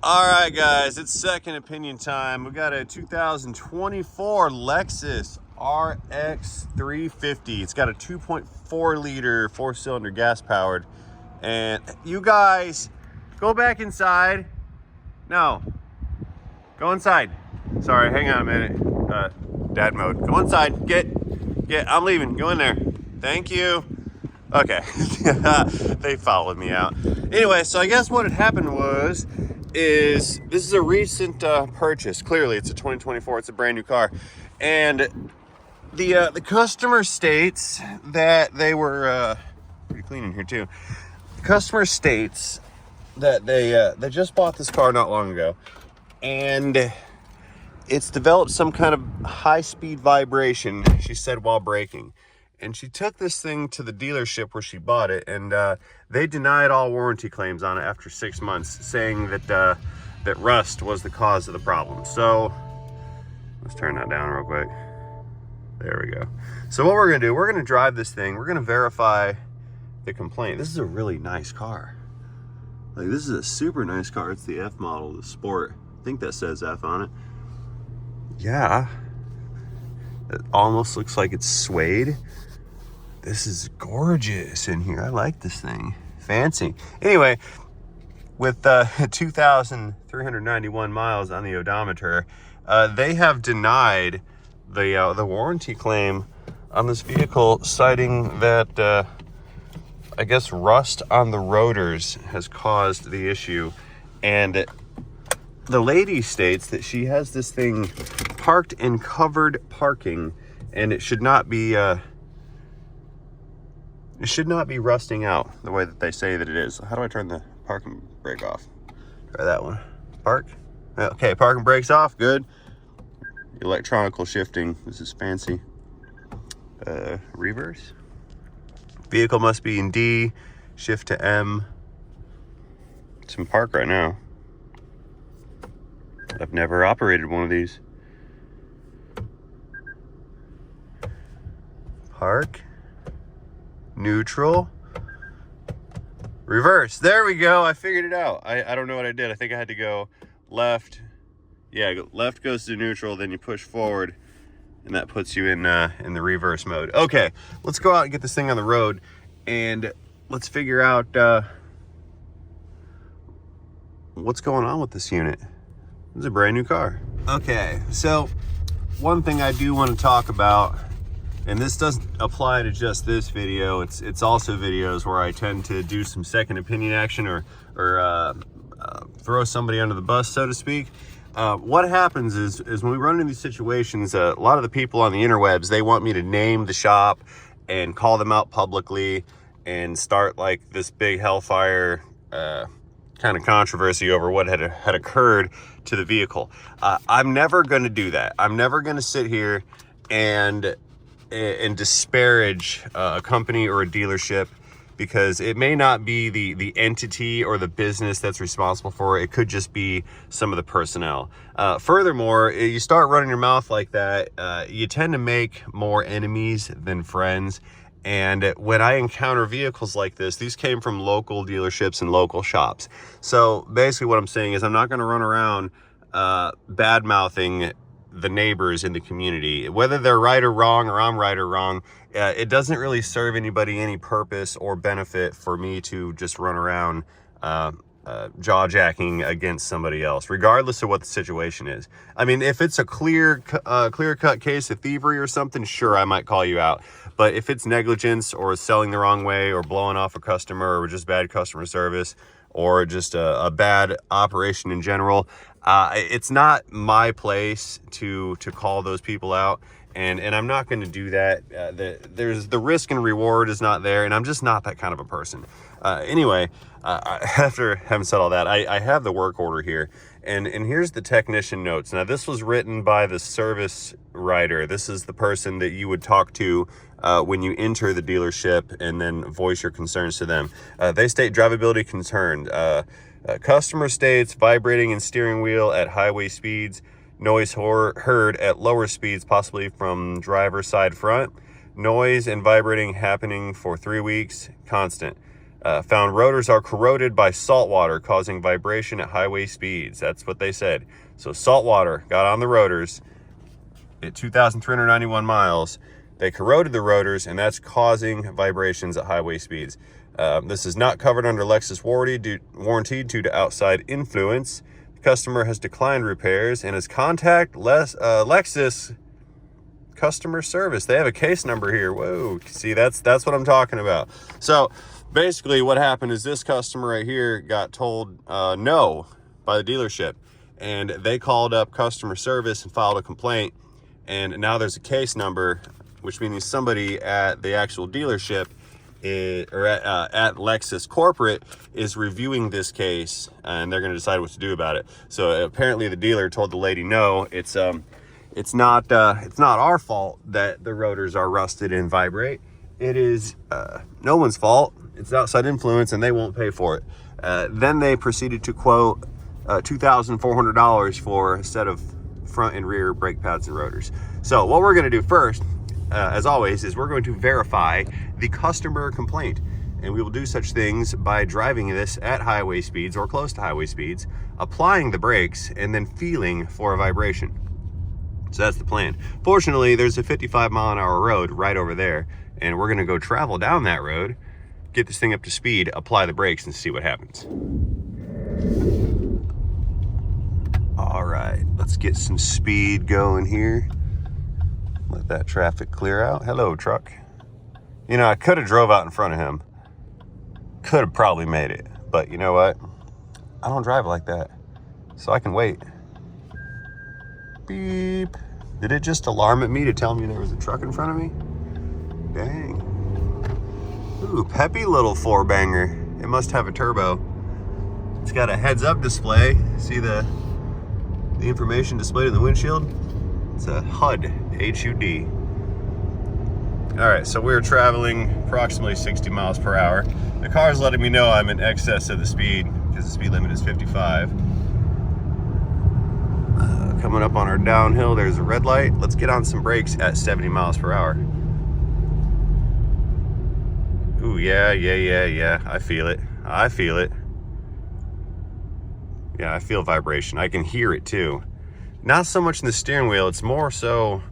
All right, guys, it's second opinion time. We got a 2024 Lexus RX 350. It's got a 2.4 liter four-cylinder gas powered. And you guys, go back inside. No, go inside. Sorry, hang on a minute. Dad mode. Go inside. Get. I'm leaving. Go in there. Thank you. Okay. They followed me out. Anyway, so I guess what had happened was, this is a recent purchase. Clearly, it's a 2024. It's a brand new car, and the customer states that they were pretty clean in here too. The customer states that they just bought this car not long ago, and it's developed some kind of high-speed vibration, she said, while braking. And she took this thing to the dealership where she bought it, and they denied all warranty claims on it after 6 months, saying that that rust was the cause of the problem. So let's turn that down real quick. There we go. So what we're gonna do, we're gonna drive this thing. We're gonna verify the complaint. This is a really nice car. Like, this is a super nice car. It's the F model, the Sport. I think that says F on it. Yeah. It almost looks like it's suede. This is gorgeous in here. I like this thing. Fancy. Anyway, with 2,391 miles on the odometer, they have denied the warranty claim on this vehicle, citing that I guess rust on the rotors has caused the issue. And the lady states that she has this thing parked in covered parking, and it should not be rusting out the way that they say that it is. How do I turn the parking brake off? Try that one. Park. Okay, parking brake's off. Good. Electronical shifting. This is fancy. Reverse. Vehicle must be in D. Shift to M. It's in park right now. I've never operated one of these. Park. Neutral. Reverse. There we go. I figured it out. I don't know what I did. I think I had to go left. Yeah, left goes to neutral, then you push forward, and that puts you in the reverse mode. Okay, let's go out and get this thing on the road, and let's figure out what's going on with this unit. This is a brand new car. Okay, so one thing I do want to talk about, and this doesn't apply to just this video, it's also videos where I tend to do some second opinion action or throw somebody under the bus, so to speak. What happens is when we run into these situations, a lot of the people on the interwebs, they want me to name the shop and call them out publicly and start like this big hellfire kind of controversy over what had occurred to the vehicle. I'm never going to do that. I'm never going to sit here and disparage a company or a dealership, because it may not be the entity or the business that's responsible for it. It could just be some of the personnel. Furthermore, you start running your mouth like that, you tend to make more enemies than friends. And when I encounter vehicles like this, these came from local dealerships and local shops. So basically what I'm saying is I'm not going to run around bad-mouthing the neighbors in the community, whether they're right or wrong, or I'm right or wrong. It doesn't really serve anybody any purpose or benefit for me to just run around jaw-jacking against somebody else, regardless of what the situation is. I mean, if it's a clear-cut case of thievery or something, sure, I might call you out. But if it's negligence or selling the wrong way or blowing off a customer or just bad customer service or just a bad operation in general, it's not my place to call those people out. And I'm not going to do that. There's the risk and reward is not there, and I'm just not that kind of a person. Anyway, after having said all that, I have the work order here, and here's the technician notes. Now, this was written by the service writer. This is the person that you would talk to when you enter the dealership and then voice your concerns to them. They state drivability concerned. Customer states vibrating in steering wheel at highway speeds. Noise heard at lower speeds, possibly from driver's side front. Noise and vibrating happening for 3 weeks, constant. Found rotors are corroded by salt water, causing vibration at highway speeds. That's what they said. So salt water got on the rotors at 2,391 miles. They corroded the rotors, and that's causing vibrations at highway speeds. This is not covered under Lexus warranty due to outside influence. The customer has declined repairs and has contacted Lexus customer service. They have a case number here. Whoa, see, that's what I'm talking about. So basically what happened is this customer right here got told no by the dealership, and they called up customer service and filed a complaint, and now there's a case number, which means somebody at the actual dealership at Lexus corporate is reviewing this case, and they're going to decide what to do about it. So apparently the dealer told the lady, no, it's not our fault that the rotors are rusted and vibrate. It is no one's fault. It's outside influence, and they won't pay for it. Then they proceeded to quote $2,400 for a set of front and rear brake pads and rotors. So what we're going to do first, as always, is we're going to verify the customer complaint, and we will do such things by driving this at highway speeds or close to highway speeds, applying the brakes, and then feeling for a vibration. So that's the plan. Fortunately, there's a 55-mile-an-hour road right over there, and we're going to go travel down that road, get this thing up to speed, apply the brakes, and see what happens. All right, let's get some speed going here. Let that traffic clear out. Hello, truck. You know, I could have drove out in front of him. Could have probably made it, but you know what? I don't drive like that, so I can wait. Beep. Did it just alarm at me to tell me there was a truck in front of me? Dang. Ooh, peppy little four-banger. It must have a turbo. It's got a heads-up display. See the information displayed in the windshield? It's a HUD, H-U-D. All right, so we're traveling approximately 60 miles per hour. The car's letting me know I'm in excess of the speed because the speed limit is 55. Coming up on our downhill, there's a red light. Let's get on some brakes at 70 miles per hour. Ooh, yeah. I feel it. Yeah, I feel vibration. I can hear it too. Not so much in the steering wheel. It's more so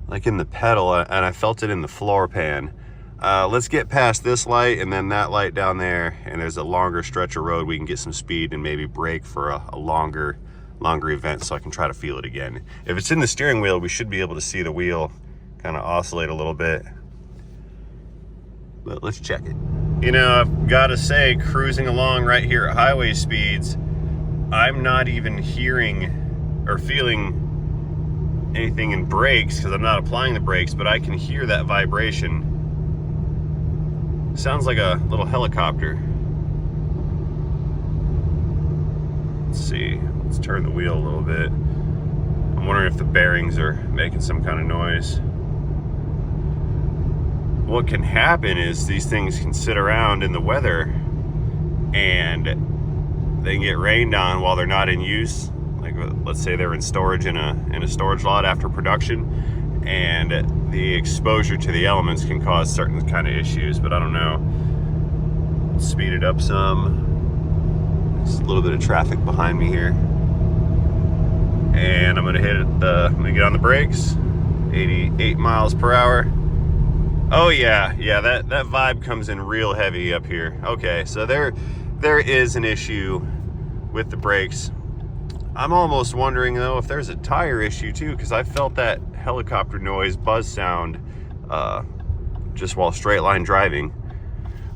like in the pedal, and I felt it in the floor pan. Let's get past this light and then that light down there, and there's a longer stretch of road we can get some speed and maybe brake for a longer event, so I can try to feel it again. If it's in the steering wheel, we should be able to see the wheel kind of oscillate a little bit. But let's check it. You know, I've got to say, cruising along right here at highway speeds, I'm not even hearing or feeling anything in brakes because I'm not applying the brakes, but I can hear that vibration. Sounds like a little helicopter. Let's see. Let's turn the wheel a little bit. I'm wondering if the bearings are making some kind of noise. What can happen is these things can sit around in the weather and they can get rained on while they're not in use. Like, let's say they're in storage in a storage lot after production, and the exposure to the elements can cause certain kind of issues, but I don't know. Speed it up some. There's a little bit of traffic behind me here. And I'm gonna I'm gonna get on the brakes. 88 miles per hour. Oh yeah, that vibe comes in real heavy up here. Okay, so there is an issue with the brakes. I'm almost wondering though if there's a tire issue too, because I felt that helicopter noise, buzz sound, just while straight line driving.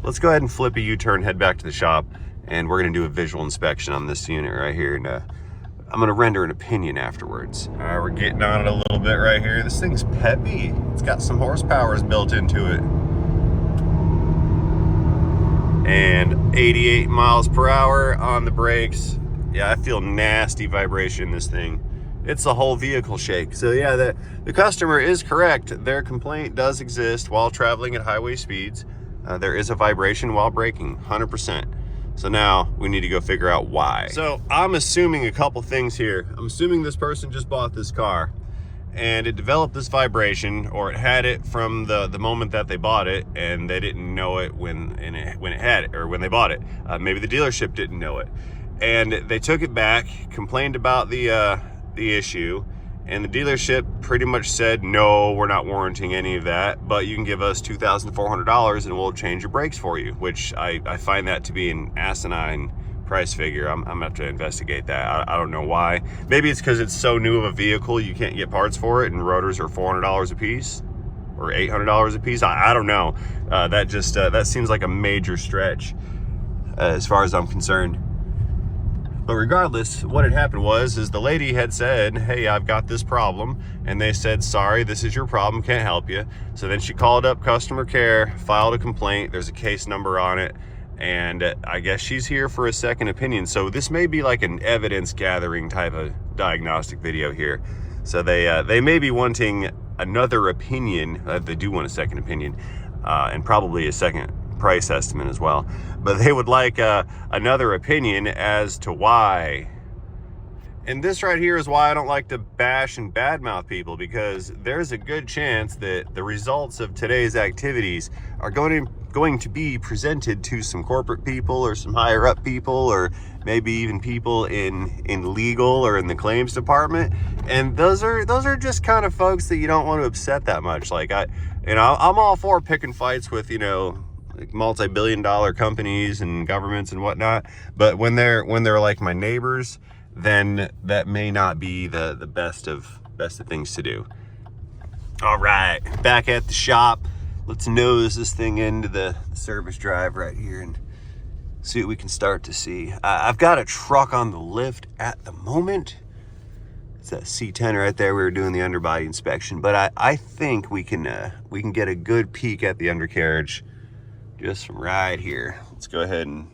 Let's go ahead and flip a U-turn, head back to the shop, and we're gonna do a visual inspection on this unit right here, and I'm gonna render an opinion afterwards. All right, we're getting on it a little bit right here. This thing's peppy. It's got some horsepower built into it. And 88 miles per hour on the brakes. Yeah, I feel nasty vibration in this thing. It's a whole vehicle shake. So yeah, the customer is correct. Their complaint does exist while traveling at highway speeds. There is a vibration while braking, 100%. So now we need to go figure out why. So I'm assuming a couple things here. I'm assuming this person just bought this car and it developed this vibration, or it had it from the moment that they bought it, and they didn't know it when it had it, or when they bought it. Maybe the dealership didn't know it, and they took it back, complained about the issue, and the dealership pretty much said, no, we're not warranting any of that, but you can give us $2,400 and we'll change your brakes for you, which I find that to be an asinine price figure. I'm gonna have to investigate that. I don't know why. Maybe it's because it's so new of a vehicle you can't get parts for it, and rotors are $400 a piece or $800 a piece. I don't know. That seems like a major stretch as far as I'm concerned. But regardless, what had happened is the lady had said, hey, I've got this problem. And they said, sorry, this is your problem, can't help you. So then she called up customer care, filed a complaint. There's a case number on it. And I guess she's here for a second opinion. So this may be like an evidence gathering type of diagnostic video here. So they may be wanting another opinion. They do want a second opinion, and probably a second price estimate as well. But they would like another opinion as to why. And this right here is why I don't like to bash and badmouth people, because there's a good chance that the results of today's activities are going to be presented to some corporate people or some higher up people, or maybe even people in legal or in the claims department. And those are just kind of folks that you don't want to upset that much. Like I'm all for picking fights with, like multi-billion-dollar companies and governments and whatnot, but when they're like my neighbors, then that may not be the best of things to do. All right, back at the shop. Let's nose this thing into the service drive right here and see what we can start to see. I've got a truck on the lift at the moment. It's that C10 right there. We were doing the underbody inspection, but I think we can get a good peek at the undercarriage just from right here. Let's go ahead and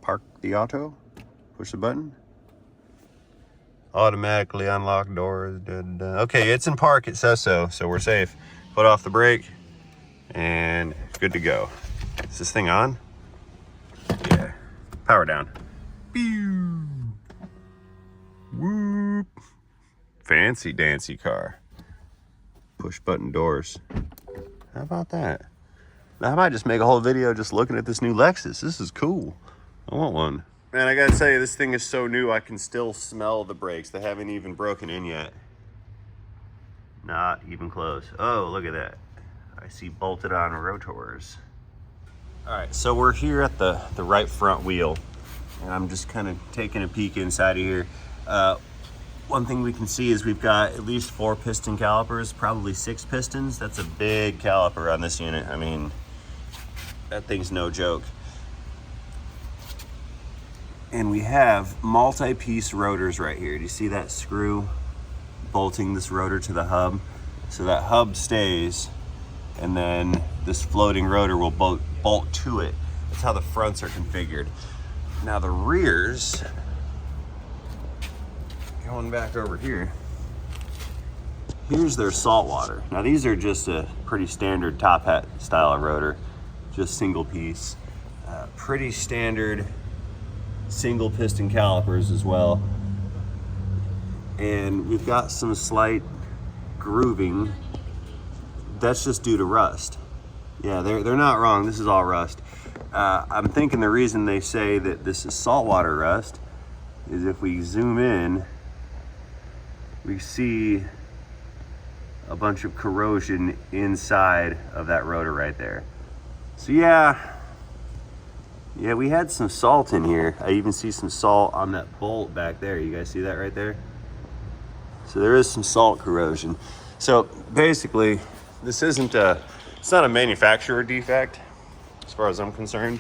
park the auto, push the button. Automatically unlock doors. Okay, it's in park, it says so we're safe. Put off the brake and good to go. Is this thing on? Yeah. Power down. Pew. Whoop. Fancy dancy car. Push button doors. How about that? I might just make a whole video just looking at this new Lexus. This is cool. I want one. Man, I gotta tell you, this thing is so new, I can still smell the brakes. They haven't even broken in yet. Not even close. Oh, look at that. I see bolted on rotors. All right, so we're here at the right front wheel, and I'm just kind of taking a peek inside of here. One thing we can see is we've got at least 4 piston calipers, probably 6 pistons. That's a big caliper on this unit. I mean, that thing's no joke. And we have multi-piece rotors right here. Do you see that screw bolting this rotor to the hub? So that hub stays, and then this floating rotor will bolt to it. That's how the fronts are configured. Now the rears, going back over here, here's their saltwater. Now these are just a pretty standard top hat style of rotor, just single piece. Pretty standard single piston calipers as well. And we've got some slight grooving. That's just due to rust. Yeah, they're not wrong. This is all rust. I'm thinking the reason they say that this is saltwater rust is if we zoom in, we see a bunch of corrosion inside of that rotor right there. So yeah, we had some salt in here. I even see some salt on that bolt back there. You guys see that right there? So there is some salt corrosion. So basically, this isn't it's not a manufacturer defect as far as I'm concerned.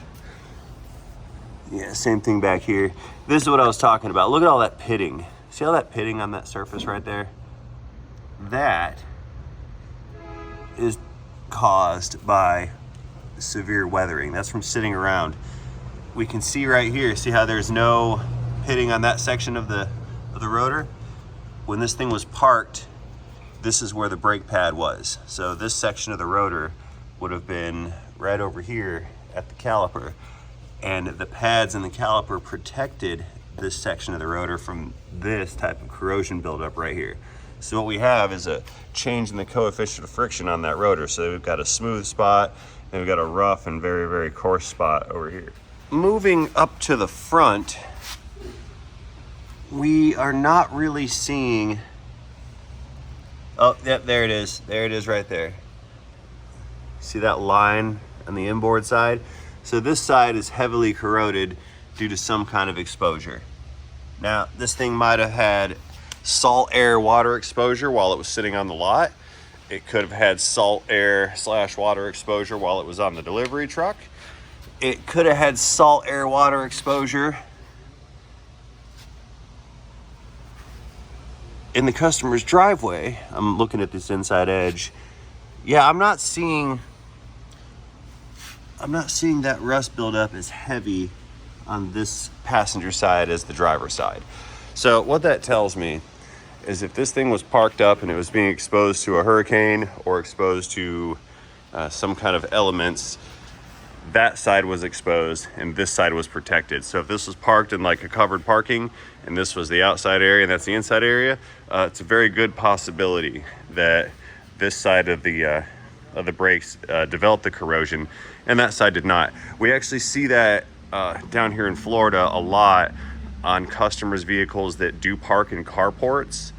Yeah, same thing back here. This is what I was talking about. Look at all that pitting. See all that pitting on that surface right there? That is caused by severe weathering. That's from sitting around. We can see right here, see how there's no pitting on that section of the rotor? When this thing was parked, this is where the brake pad was. So this section of the rotor would have been right over here at the caliper. And the pads in the caliper protected this section of the rotor from this type of corrosion buildup right here. So what we have is a change in the coefficient of friction on that rotor. So we've got a smooth spot, and we've got a rough and very, very coarse spot over here. Moving up to the front, we are not really seeing, oh, yep, there it is. There it is right there. See that line on the inboard side? So this side is heavily corroded due to some kind of exposure. Now, this thing might have had salt air water exposure while it was sitting on the lot. It could have had salt air / water exposure while it was on the delivery truck. It could have had salt air water exposure in the customer's driveway. I'm looking at this inside edge. Yeah, I'm not seeing that rust buildup as heavy on this passenger side as the driver's side. So what that tells me is if this thing was parked up and it was being exposed to a hurricane or exposed to some kind of elements, that side was exposed and this side was protected. So if this was parked in like a covered parking and this was the outside area and that's the inside area, it's a very good possibility that this side of the brakes developed the corrosion and that side did not. We actually see that down here in Florida a lot on customers' vehicles that do park in carports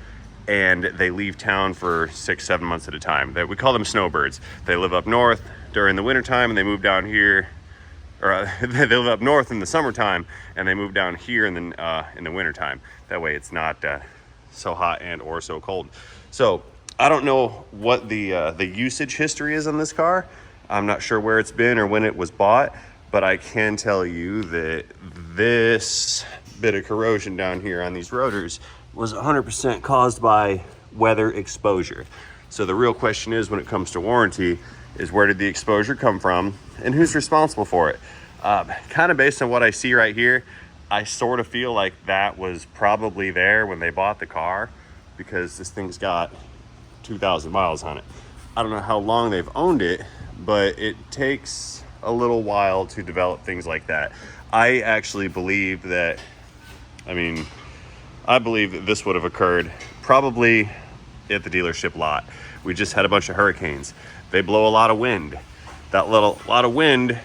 and they leave town for 6-7 months at a time. That we call them snowbirds. They live up north during the wintertime and they move down here, or they live up north in the summertime and they move down here in the wintertime. That way it's not so hot and or so cold. So I don't know what the usage history is on this car. I'm not sure where it's been or when it was bought, but I can tell you that this bit of corrosion down here on these rotors was 100% caused by weather exposure. So the real question is, when it comes to warranty, is where did the exposure come from and who's responsible for it? Kind of based on what I see right here, I sort of feel like that was probably there when they bought the car because this thing's got 2,000 miles on it. I don't know how long they've owned it, but it takes a little while to develop things like that. I actually believe that, I believe that this would have occurred probably at the dealership lot. We just had a bunch of hurricanes. They blow a lot of wind. That lot of wind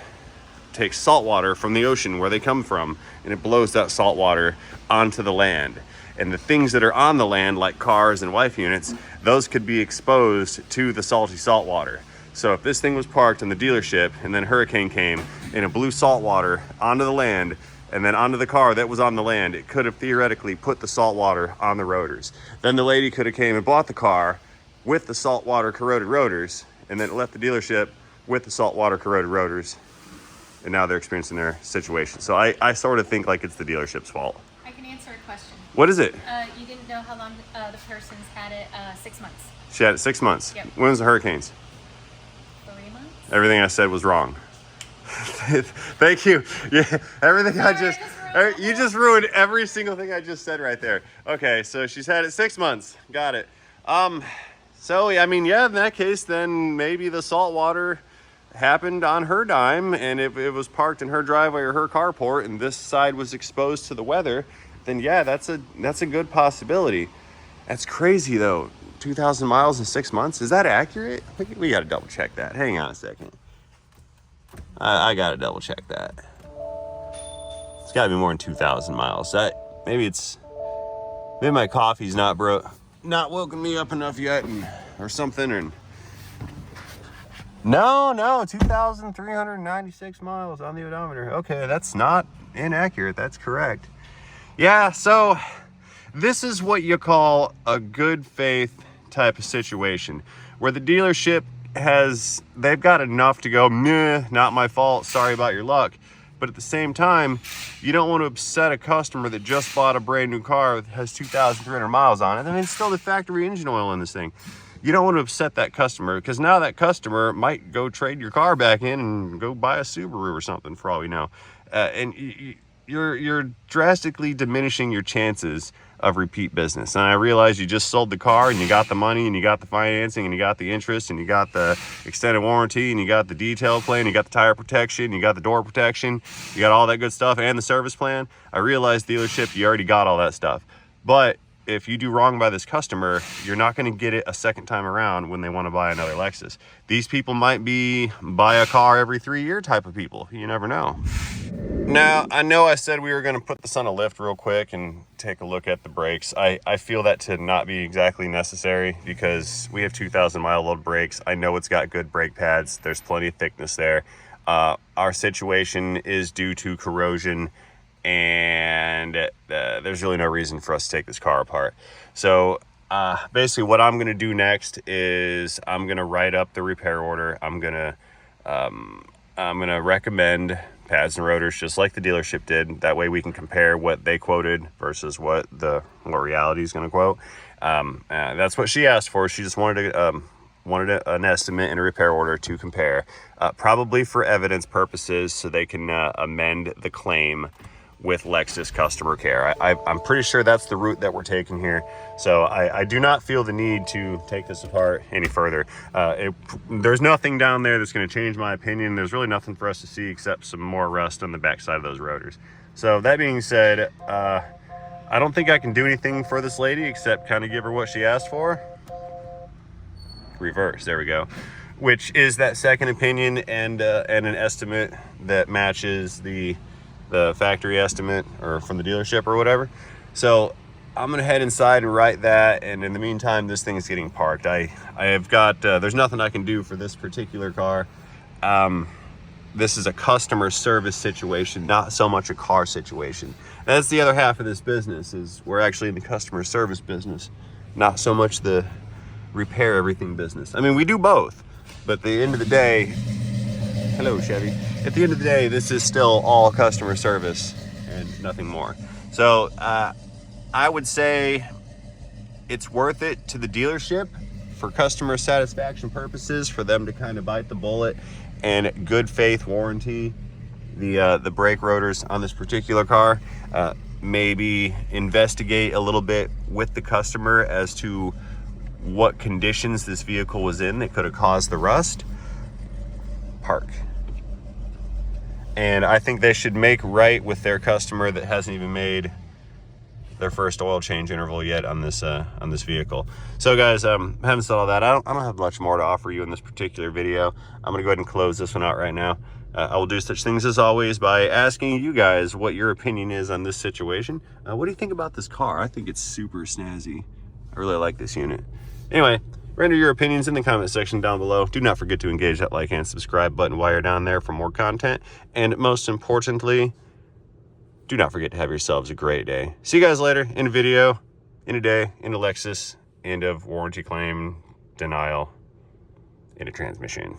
takes salt water from the ocean where they come from, and it blows that salt water onto the land. And the things that are on the land, like cars and wife units, those could be exposed to the salty salt water. So if this thing was parked in the dealership and then a hurricane came and it blew salt water onto the land and then onto the car that was on the land, it could have theoretically put the salt water on the rotors. Then the lady could have came and bought the car with the salt water corroded rotors and then left the dealership with the salt water corroded rotors. And now they're experiencing their situation. So I sort of think like it's the dealership's fault. I can answer a question. What is it? You didn't know how long the person's had it, 6 months. She had it 6 months. Yep. When was the hurricanes? 3 months? Everything I said was wrong. Thank you. Yeah, everything you just ruined every single thing I just said right there. Okay, so she's had it 6 months. Got it. So yeah, in that case, then maybe the salt water happened on her dime, and if it was parked in her driveway or her carport, and this side was exposed to the weather, then yeah, that's a good possibility. That's crazy though. 2,000 miles in 6 months. Is that accurate? We got to double check that. Hang on a second. I got to double check that. It's got to be more than 2,000 miles. Maybe my coffee's not woken me up enough yet, or something. And no, 2,396 miles on the odometer. Okay, that's not inaccurate. That's correct. Yeah, so this is what you call a good faith type of situation where the dealership they've got enough to go, meh, not my fault, sorry about your luck. But at the same time, you don't want to upset a customer that just bought a brand new car that has 2,300 miles on it. It's still the factory engine oil in this thing. You don't want to upset that customer, because now that customer might go trade your car back in and go buy a Subaru or something for all we know. And you're drastically diminishing your chances of repeat business. And I realize you just sold the car and you got the money and you got the financing and you got the interest and you got the extended warranty and you got the detail plan, you got the tire protection, you got the door protection, you got all that good stuff and the service plan. I realize dealership, you already got all that stuff. But if you do wrong by this customer, you're not going to get it a second time around when they want to buy another Lexus. These people might be buy a car every 3-year type of people. You never know. Now, I know I said we were going to put this on a lift real quick and take a look at the brakes. I feel that to not be exactly necessary because we have 2,000 mile old brakes. I know it's got good brake pads. There's plenty of thickness there. Our situation is due to corrosion, and there's really no reason for us to take this car apart. So basically what I'm going to do next is I'm going to write up the repair order. I'm going to recommend pads and rotors just like the dealership did. That way we can compare what they quoted versus what reality is going to quote. That's what she asked for. She just wanted an estimate and a repair order to compare, probably for evidence purposes, so they can amend the claim with Lexus customer care. I'm pretty sure that's the route that we're taking here. So I do not feel the need to take this apart any further. There's nothing down there that's going to change my opinion. There's really nothing for us to see except some more rust on the backside of those rotors. So that being said, I don't think I can do anything for this lady except kind of give her what she asked for. Reverse, there we go. Which is that second opinion and an estimate that matches the factory estimate or from the dealership or whatever. So I'm gonna head inside and write that, and in the meantime this thing is getting parked. I have got there's nothing I can do for this particular car. This is a customer service situation, not so much a car situation. That's the other half of this business, is we're actually in the customer service business, not so much the repair everything business. I mean, we do both, but at the end of the day, hello Chevy, at the end of the day, this is still all customer service and nothing more. So I would say it's worth it to the dealership for customer satisfaction purposes, for them to kind of bite the bullet and good faith warranty the brake rotors on this particular car. Maybe investigate a little bit with the customer as to what conditions this vehicle was in that could have caused the rust. Park. And I think they should make right with their customer that hasn't even made their first oil change interval yet on this vehicle. So guys, having said all that, I don't have much more to offer you in this particular video. I'm gonna go ahead and close this one out right now. I will do such things as always by asking you guys what your opinion is on this situation. What do you think about this car? I think it's super snazzy. I really like this unit. Anyway, render your opinions in the comment section down below. Do not forget to engage that like and subscribe button while you're down there for more content. And most importantly, do not forget to have yourselves a great day. See you guys later in a video, in a day, in a Lexus, end of warranty claim, denial, in a transmission.